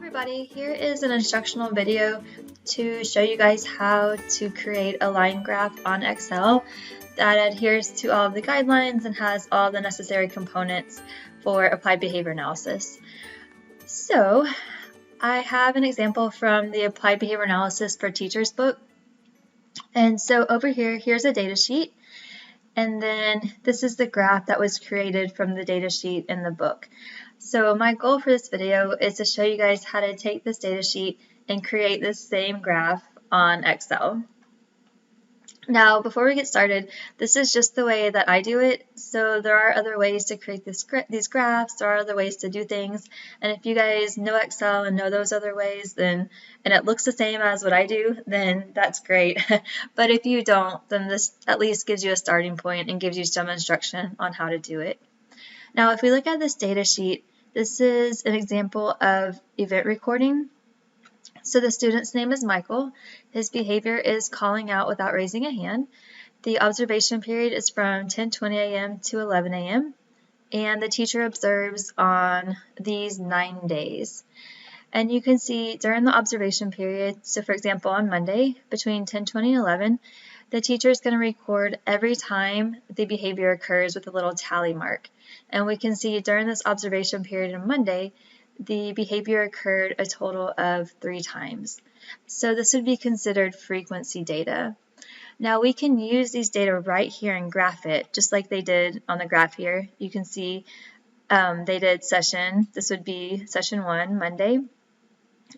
Everybody, here is an instructional video to show you guys how to create a line graph on Excel that adheres to all of the guidelines and has all the necessary components for applied behavior analysis. So I have an example from the Applied Behavior Analysis for Teachers book. And so over here, here's a data sheet. And then this is the graph that was created from the data sheet in the book. So my goal for this video is to show you guys how to take this data sheet and create this same graph on Excel. Now, before we get started, this is just the way that I do it. So there are other ways to create these graphs. There are other ways to do things. And if you guys know Excel and know those other ways, and it looks the same as what I do, then that's great. But if you don't, then this at least gives you a starting point and gives you some instruction on how to do it. Now, if we look at this data sheet, this is an example of event recording. So the student's name is Michael. His behavior is calling out without raising a hand. The observation period is from 10:20 a.m. to 11 a.m. and the teacher observes on these 9 days. And you can see during the observation period, so for example on Monday between 10:20 and 11, the teacher is going to record every time the behavior occurs with a little tally mark. And we can see during this observation period on Monday, the behavior occurred a total of 3 times. So this would be considered frequency data. Now we can use these data right here and graph it, just like they did on the graph here. You can see they did session, this would be session 1, Monday.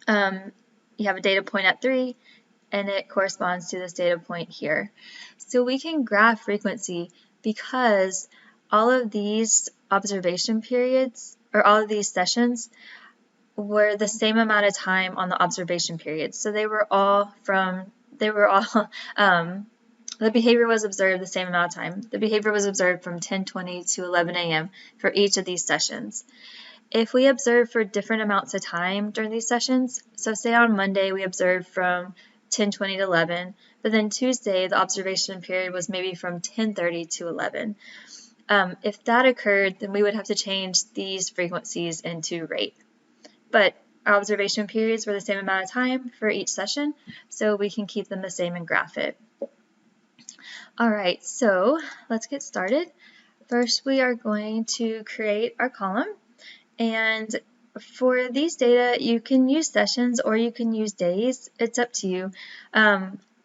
You have a data point at 3, and it corresponds to this data point here. So we can graph frequency because all of these observation periods, or all of these sessions, were the same amount of time on the observation period. So the behavior was observed the same amount of time. The behavior was observed from 10:20 to 11 a.m. for each of these sessions. If we observe for different amounts of time during these sessions, so say on Monday we observed from 10:20 to 11, but then Tuesday the observation period was maybe from 10:30 to 11. If that occurred, then we would have to change these frequencies into rate. But our observation periods were the same amount of time for each session, so we can keep them the same and graph it. Alright, so let's get started. First, we are going to create our column. And for these data, you can use sessions or you can use days. It's up to you.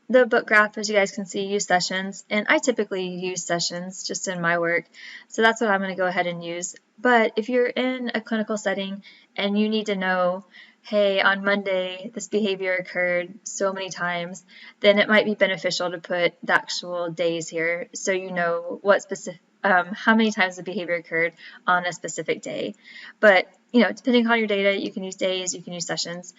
The book graph, as you guys can see, use sessions, and I typically use sessions just in my work, so that's what I'm going to go ahead and use. But if you're in a clinical setting and you need to know, hey, on Monday this behavior occurred so many times, then it might be beneficial to put the actual days here so you know what specific how many times the behavior occurred on a specific day. But depending on your data, you can use days, you can use sessions.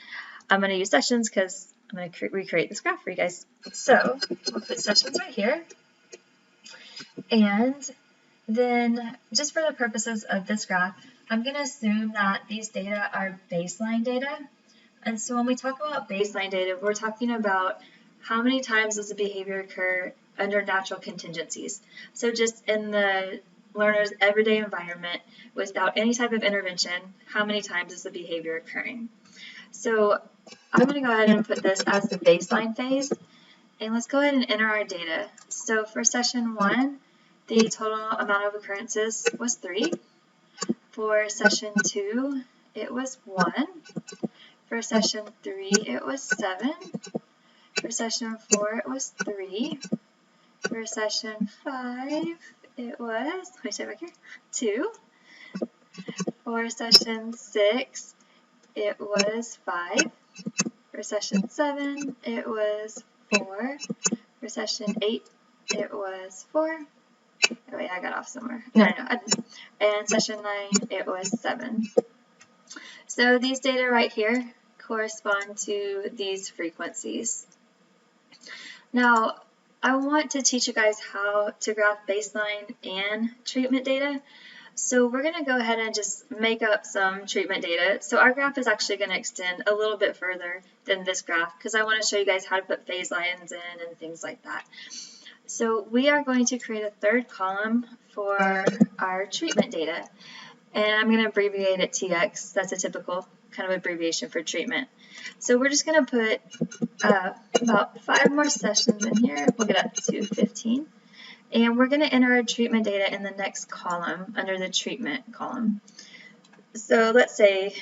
I'm going to use sessions because I'm going to recreate this graph for you guys. So we'll put sessions right here. And then just for the purposes of this graph, I'm going to assume that these data are baseline data. And so when we talk about baseline data, we're talking about how many times does the behavior occur under natural contingencies. So just in the learner's everyday environment without any type of intervention, how many times is the behavior occurring? So I'm going to go ahead and put this as the baseline phase, and let's go ahead and enter our data. So for session 1, the total amount of occurrences was 3. For session 2, it was 1. For session 3, it was 7. For session 4, it was 3. For session 5, it was, let me check back here, 2. For session 6, it was 5. For session 7, it was 4. For session 8, it was 4. Oh, wait, I got off somewhere. No. And session 9, it was 7. So these data right here correspond to these frequencies. Now, I want to teach you guys how to graph baseline and treatment data. So we're going to go ahead and just make up some treatment data. So our graph is actually going to extend a little bit further than this graph because I want to show you guys how to put phase lines in and things like that. So we are going to create a third column for our treatment data. And I'm going to abbreviate it TX. That's a typical kind of abbreviation for treatment. So we're just going to put about 5 more sessions in here. We'll get up to 15. And we're going to enter our treatment data in the next column under the treatment column. So let's say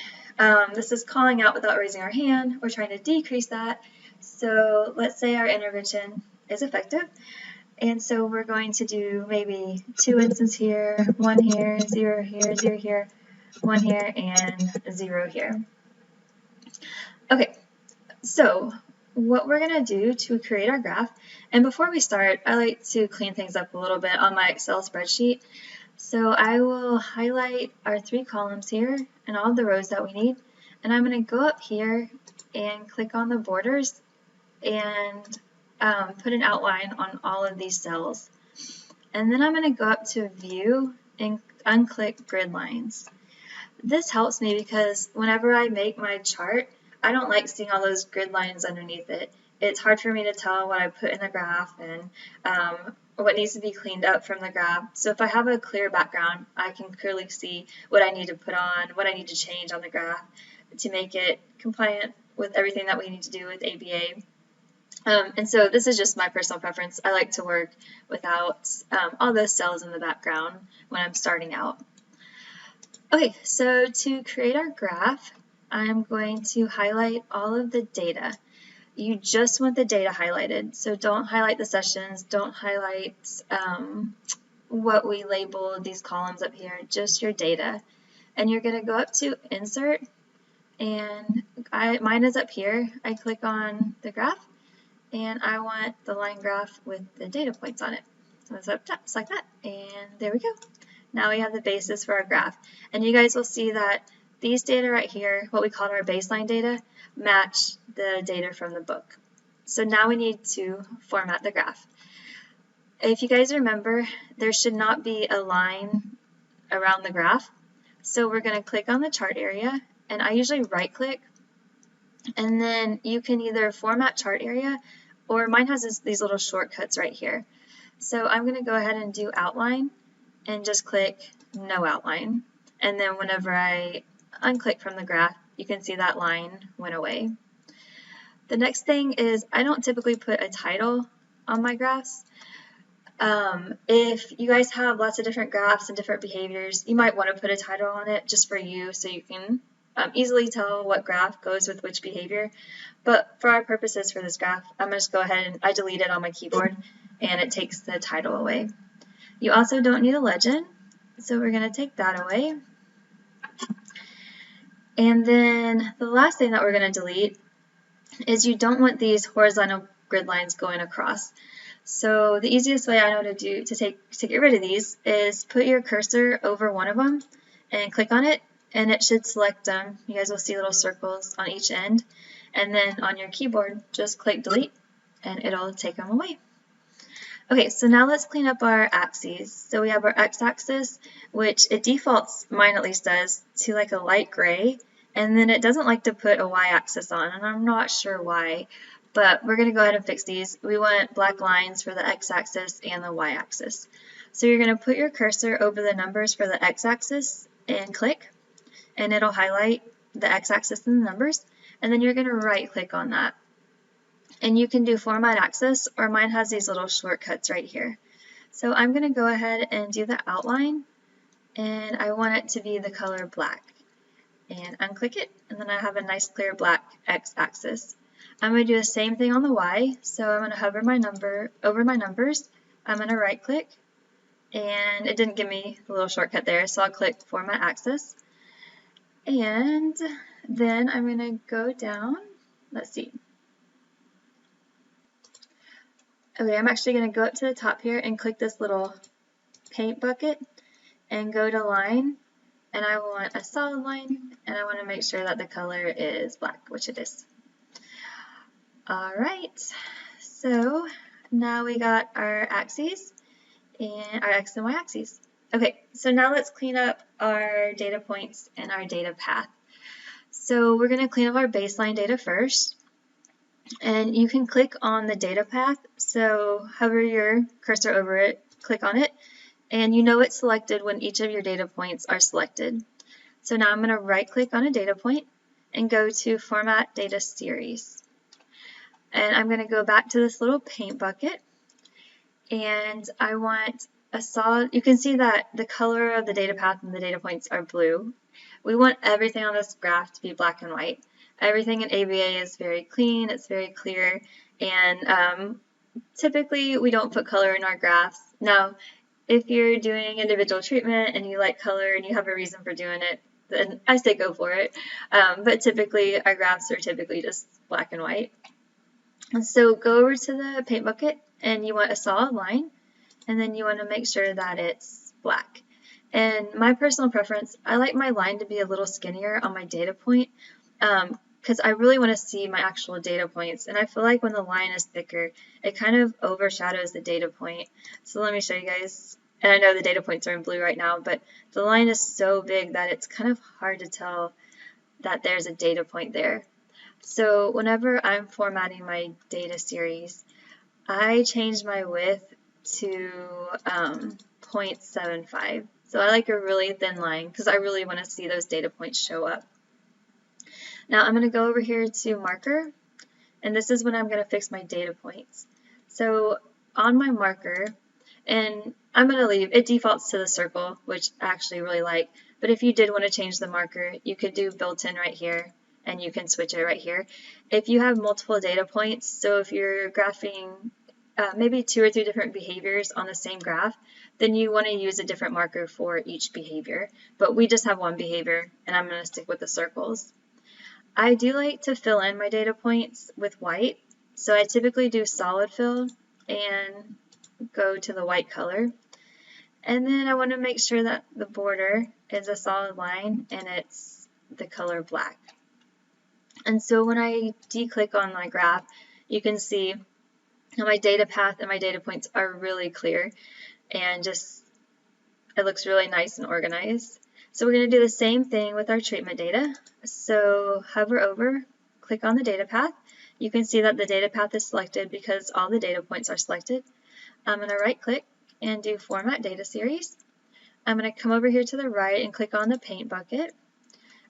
this is calling out without raising our hand. We're trying to decrease that. So let's say our intervention is effective. And so we're going to do maybe 2 instances here, 1 here, 0 here, 0 here, 1 here, and 0 here. Okay, so what we're going to do to create our graph, and before we start, I like to clean things up a little bit on my Excel spreadsheet. So I will highlight our 3 columns here and all the rows that we need, and I'm going to go up here and click on the borders and put an outline on all of these cells. And then I'm going to go up to View and unclick Grid Lines. This helps me because whenever I make my chart, I don't like seeing all those grid lines underneath it. It's hard for me to tell what I put in the graph and what needs to be cleaned up from the graph. So if I have a clear background, I can clearly see what I need to put on, what I need to change on the graph to make it compliant with everything that we need to do with ABA. And so this is just my personal preference. I like to work without all those cells in the background when I'm starting out. Okay, so to create our graph, I'm going to highlight all of the data. You just want the data highlighted, so don't highlight the sessions, don't highlight what we labeled these columns up here, just your data. And you're going to go up to Insert, and mine is up here. I click on the graph, and I want the line graph with the data points on it. So it's up top, just like that, and there we go. Now we have the basis for our graph. And you guys will see that these data right here, what we call our baseline data, match the data from the book. So now we need to format the graph. If you guys remember, there should not be a line around the graph. So we're going to click on the chart area, and I usually right click, and then you can either format chart area, or mine has these little shortcuts right here. So I'm going to go ahead and do outline, and just click no outline. And then whenever I unclick from the graph, you can see that line went away. The next thing is I don't typically put a title on my graphs. If you guys have lots of different graphs and different behaviors, you might want to put a title on it just for you so you can easily tell what graph goes with which behavior. But for our purposes for this graph, I'm going to just go ahead and I delete it on my keyboard and it takes the title away. You also don't need a legend, so we're going to take that away. And then the last thing that we're going to delete is you don't want these horizontal grid lines going across. So the easiest way I know to do to get rid of these is put your cursor over one of them and click on it, and it should select them. You guys will see little circles on each end. And then on your keyboard, just click delete, and it'll take them away. Okay, so now let's clean up our axes. So we have our x-axis, which it defaults, mine at least does, to like a light gray, and then it doesn't like to put a y-axis on, and I'm not sure why, but we're going to go ahead and fix these. We want black lines for the x-axis and the y-axis. So you're going to put your cursor over the numbers for the x-axis and click, and it'll highlight the x-axis and the numbers, and then you're going to right-click on that. And you can do Format Axis, or mine has these little shortcuts right here. So I'm going to go ahead and do the outline, and I want it to be the color black. And unclick it, and then I have a nice clear black x-axis. I'm going to do the same thing on the y, so I'm going to hover my number over my numbers. I'm going to right-click, and it didn't give me the little shortcut there, so I'll click Format Axis. And then I'm going to go down, let's see. Okay, I'm actually going to go up to the top here and click this little paint bucket and go to line, and I want a solid line, and I want to make sure that the color is black, which it is. Alright, so now we got our axes and our x and y axes. Okay, so now let's clean up our data points and our data path. So we're going to clean up our baseline data first. And you can click on the data path, so hover your cursor over it, click on it, and you know it's selected when each of your data points are selected. So now I'm going to right click on a data point and go to Format Data Series. And I'm going to go back to this little paint bucket, and I want a solid. You can see that the color of the data path and the data points are blue. We want everything on this graph to be black and white. Everything in ABA is very clean, it's very clear, and typically we don't put color in our graphs. Now, if you're doing individual treatment and you like color and you have a reason for doing it, then I say go for it. But typically our graphs are typically just black and white. And so go over to the paint bucket and you want a solid line, and then you want to make sure that it's black. And my personal preference, I like my line to be a little skinnier on my data point because I really want to see my actual data points. And I feel like when the line is thicker, it kind of overshadows the data point. So let me show you guys. And I know the data points are in blue right now, but the line is so big that it's kind of hard to tell that there's a data point there. So whenever I'm formatting my data series, I change my width to 0.75. So I like a really thin line because I really want to see those data points show up. Now I'm going to go over here to marker, and this is when I'm going to fix my data points. So on my marker, and I'm going to leave, it defaults to the circle, which I actually really like, but if you did want to change the marker, you could do built-in right here, and you can switch it right here. If you have multiple data points, so if you're graphing maybe 2 or 3 different behaviors on the same graph, then you want to use a different marker for each behavior. But we just have one behavior, and I'm going to stick with the circles. I do like to fill in my data points with white, so I typically do solid fill and go to the white color. And then I want to make sure that the border is a solid line and it's the color black. And so when I declick on my graph, you can see my data path and my data points are really clear, and just it looks really nice and organized. So we're going to do the same thing with our treatment data. So hover over, click on the data path. You can see that the data path is selected because all the data points are selected. I'm going to right click and do Format Data Series. I'm going to come over here to the right and click on the paint bucket.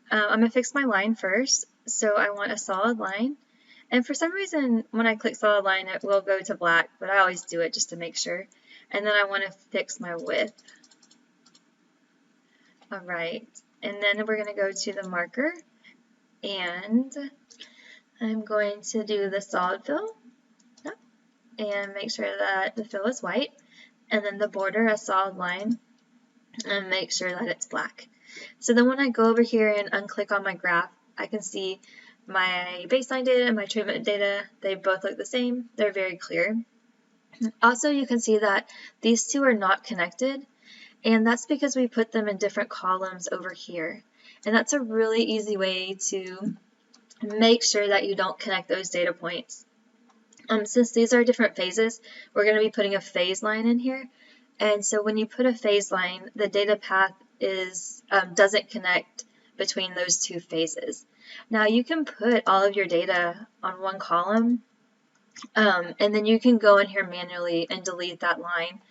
I'm going to fix my line first. So I want a solid line. And for some reason, when I click solid line, it will go to black, but I always do it just to make sure. And then I want to fix my width. All right, and then we're going to go to the marker, and I'm going to do the solid fill, and make sure that the fill is white, and then the border a solid line, and make sure that it's black. So then when I go over here and unclick on my graph, I can see my baseline data and my treatment data, they both look the same. They're very clear. Also, you can see that these two are not connected, and that's because we put them in different columns over here. And that's a really easy way to make sure that you don't connect those data points. Since these are different phases, we're going to be putting a phase line in here. And so when you put a phase line, the data path doesn't connect between those two phases. Now you can put all of your data on one column, and then you can go in here manually and delete that line.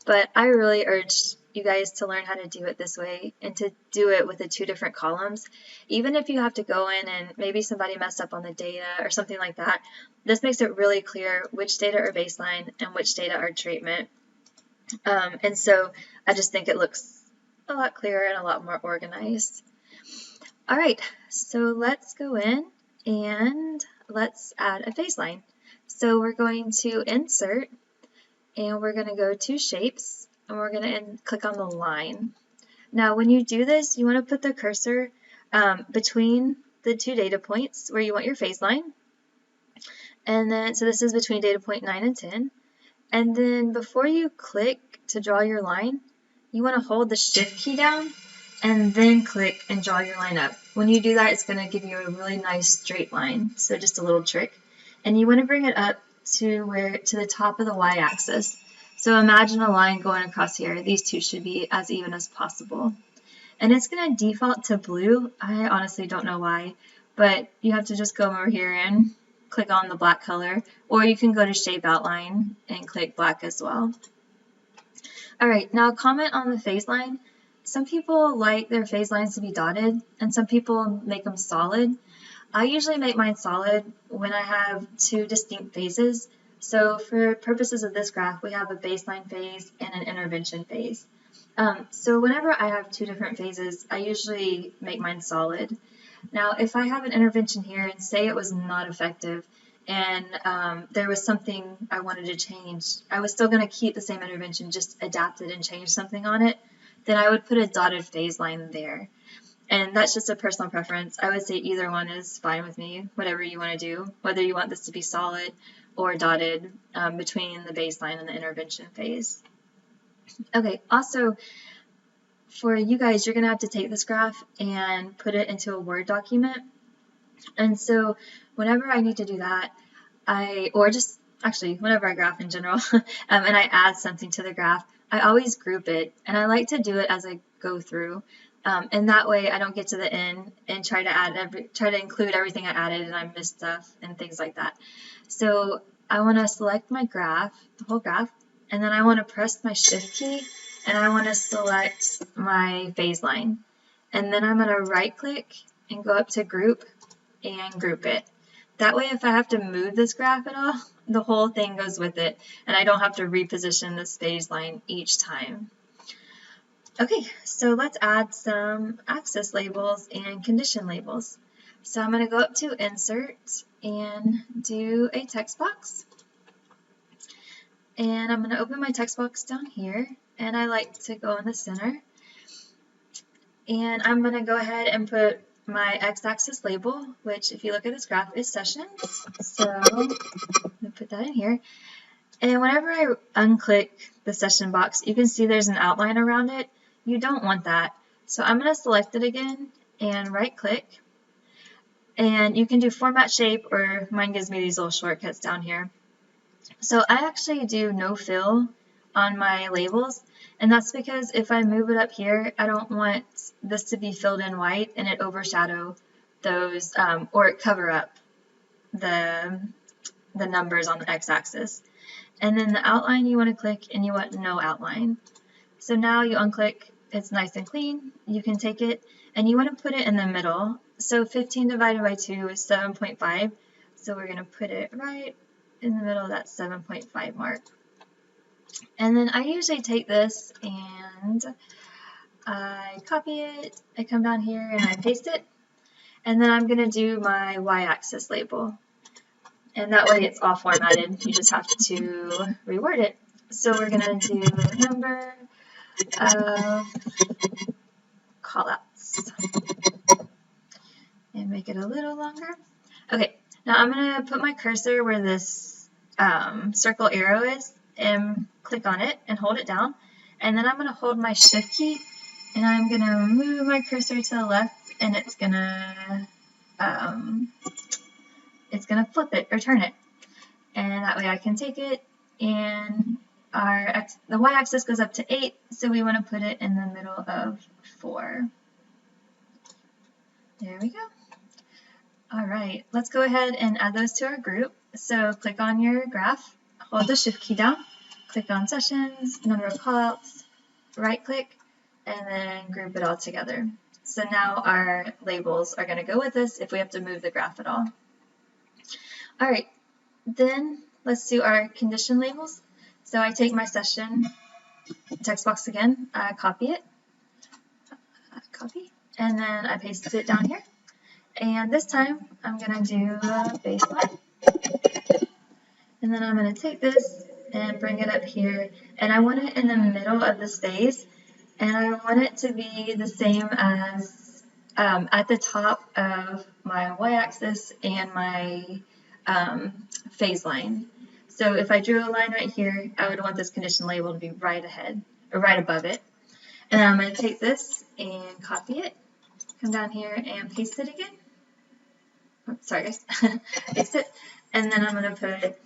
But I really urge you guys to learn how to do it this way and to do it with the 2 different columns. Even if you have to go in and maybe somebody messed up on the data or something like that, this makes it really clear which data are baseline and which data are treatment. And so I just think it looks a lot clearer and a lot more organized. All right, so let's go in and let's add a phase line. So we're going to insert, and we're going to go to shapes, and we're going to click on the line. Now when you do this, you want to put the cursor between the 2 data points where you want your phase line. And then, so this is between data point 9 and 10. And then before you click to draw your line, you want to hold the shift key down and then click and draw your line up. When you do that, it's going to give you a really nice straight line. So just a little trick. And you want to bring it up to the top of the y-axis. So imagine a line going across here. These two should be as even as possible. And it's going to default to blue. I honestly don't know why, but you have to just go over here and click on the black color, or you can go to shape outline and click black as well. All right, now comment on the phase line. Some people like their phase lines to be dotted, and some people make them solid. I usually make mine solid when I have two distinct phases. So for purposes of this graph, we have a baseline phase and an intervention phase. So whenever I have two different phases, I usually make mine solid. Now, if I have an intervention here and say it was not effective and there was something I wanted to change, I was still going to keep the same intervention, just adapt it and change something on it, then I would put a dotted phase line there. And that's just a personal preference. I would say either one is fine with me, whatever you want to do, whether you want this to be solid or dotted between the baseline and the intervention phase. Okay, also, for you guys, you're going to have to take this graph and put it into a Word document. And so whenever I need to do that, whenever I graph in general, and I add something to the graph, I always group it, and I like to do it as I go through. And that way I don't get to the end and try to include everything I added and I missed stuff and things like that. So I want to select my graph, the whole graph, and then I want to press my shift key and I want to select my phase line. And then I'm going to right click and go up to group and group it. That way if I have to move this graph at all, the whole thing goes with it and I don't have to reposition this phase line each time. Okay, so let's add some axis labels and condition labels. So I'm going to go up to Insert and do a text box. And I'm going to open my text box down here, and I like to go in the center. And I'm going to go ahead and put my x-axis label, which if you look at this graph is sessions. So I'm going to put that in here. And whenever I unclick the session box, you can see there's an outline around it. You don't want that. So I'm going to select it again and right click. And you can do format shape, or mine gives me these little shortcuts down here. So I actually do no fill on my labels, and that's because if I move it up here, I don't want this to be filled in white and it overshadow those or it cover up the numbers on the x-axis. And then the outline you want to click and you want no outline. So now you unclick, it's nice and clean. You can take it and you want to put it in the middle. So 15 divided by 2 is 7.5. So we're going to put it right in the middle of that 7.5 mark. And then I usually take this and I copy it. I come down here and I paste it. And then I'm going to do my y-axis label. And that way it's all formatted. You just have to reword it. So we're going to do number of callouts and make it a little longer. Okay, now I'm going to put my cursor where this circle arrow is and click on it and hold it down. And then I'm going to hold my shift key and I'm going to move my cursor to the left, and it's going to flip it or turn it. And that way I can take it, and the y-axis goes up to 8, so we want to put it in the middle of 4. There we go. All right, let's go ahead and add those to our group. So click on your graph, hold the shift key down, click on sessions, number of callouts, right click, and then group it all together. So now our labels are going to go with us if we have to move the graph at all. All right, then let's do our condition labels. So I take my session text box again, I copy it, and then I paste it down here. And this time I'm going to do a baseline. And then I'm going to take this and bring it up here. And I want it in the middle of the phase. And I want it to be the same as at the top of my y-axis and my phase line. So if I drew a line right here, I would want this condition label to be right ahead, or right above it. And then I'm going to take this and copy it, come down here and paste it again. Oh, sorry guys, paste it. And then I'm going to put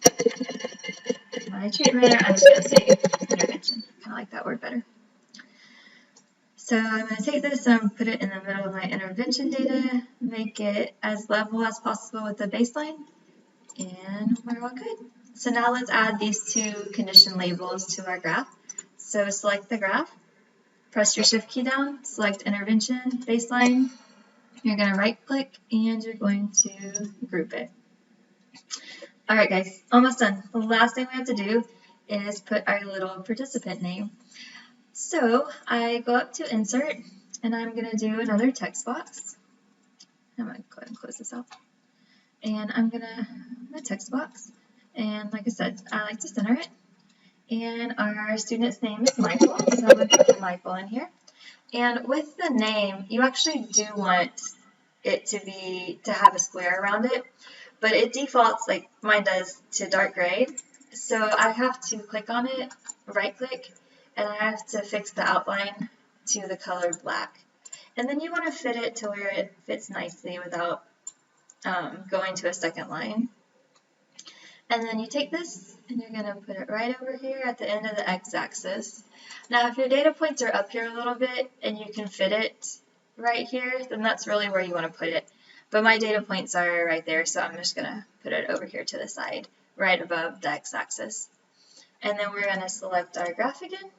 my treatment, I'm just going to say intervention. Kind of like that word better. So I'm going to take this and put it in the middle of my intervention data, make it as level as possible with the baseline, and we're all good. So now let's add these two condition labels to our graph. So select the graph, press your shift key down, select intervention, baseline, You're going to right click and you're going to group it. Alright guys, almost done. The last thing we have to do is put our little participant name. So I go up to insert and I'm going to do another text box. I'm going to go ahead and close this out. And I'm going to a text box. And like I said, I like to center it. And our student's name is Michael, so I'm going to put Michael in here. And with the name, you actually do want it to have a square around it, but it defaults, like mine does, to dark gray. So I have to click on it, right click, and I have to fix the outline to the color black. And then you want to fit it to where it fits nicely without going to a second line. And then you take this and you're going to put it right over here at the end of the x-axis. Now if your data points are up here a little bit and you can fit it right here, then that's really where you want to put it. But my data points are right there, so I'm just going to put it over here to the side, right above the x-axis. And then we're going to select our graph again,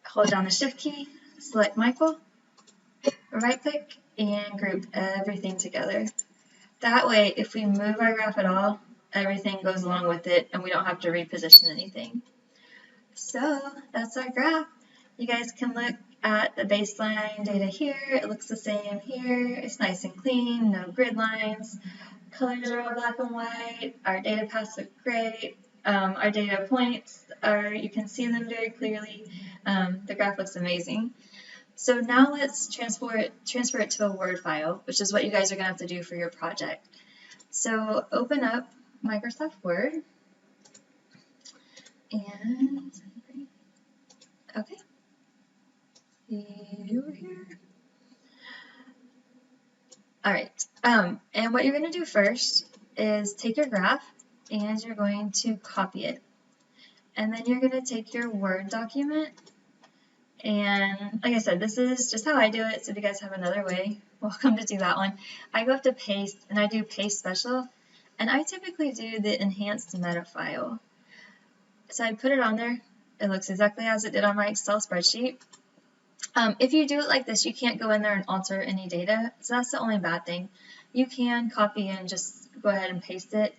hold down the shift key, select Michael, right click, and group everything together. That way, if we move our graph at all, everything goes along with it and we don't have to reposition anything. So that's our graph. You guys can look at the baseline data here. It looks the same here. It's nice and clean, no grid lines. Colors are all black and white. Our data paths look great. Our data points you can see them very clearly. The graph looks amazing. So now let's transfer it to a Word file, which is what you guys are going to have to do for your project. So open up Microsoft Word, and okay, over here. All right, and what you're going to do first is take your graph and you're going to copy it, and then you're going to take your Word document. And like I said, this is just how I do it, so if you guys have another way, welcome to do that one. I go up to paste, and I do paste special, and I typically do the enhanced meta file. So I put it on there. It looks exactly as it did on my Excel spreadsheet. If you do it like this, you can't go in there and alter any data, so that's the only bad thing. You can copy and just go ahead and paste it,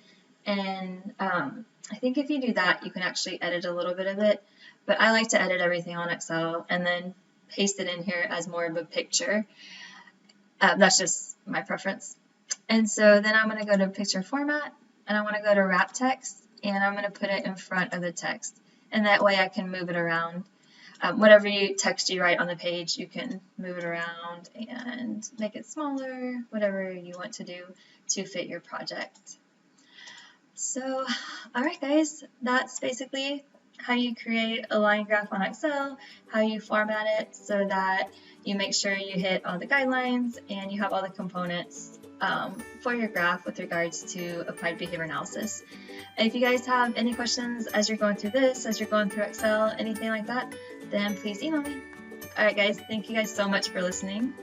and I think if you do that, you can actually edit a little bit of it. But I like to edit everything on Excel and then paste it in here as more of a picture. That's just my preference. And so then I'm going to go to picture format, and I want to go to wrap text, and I'm going to put it in front of the text. And that way I can move it around. Whatever text you write on the page, you can move it around and make it smaller, whatever you want to do to fit your project. So, all right guys, that's basically how you create a line graph on Excel, how you format it so that you make sure you hit all the guidelines and you have all the components for your graph with regards to applied behavior analysis. If you guys have any questions as you're going through this, as you're going through Excel, anything like that, then please email me. Alright guys, thank you guys so much for listening.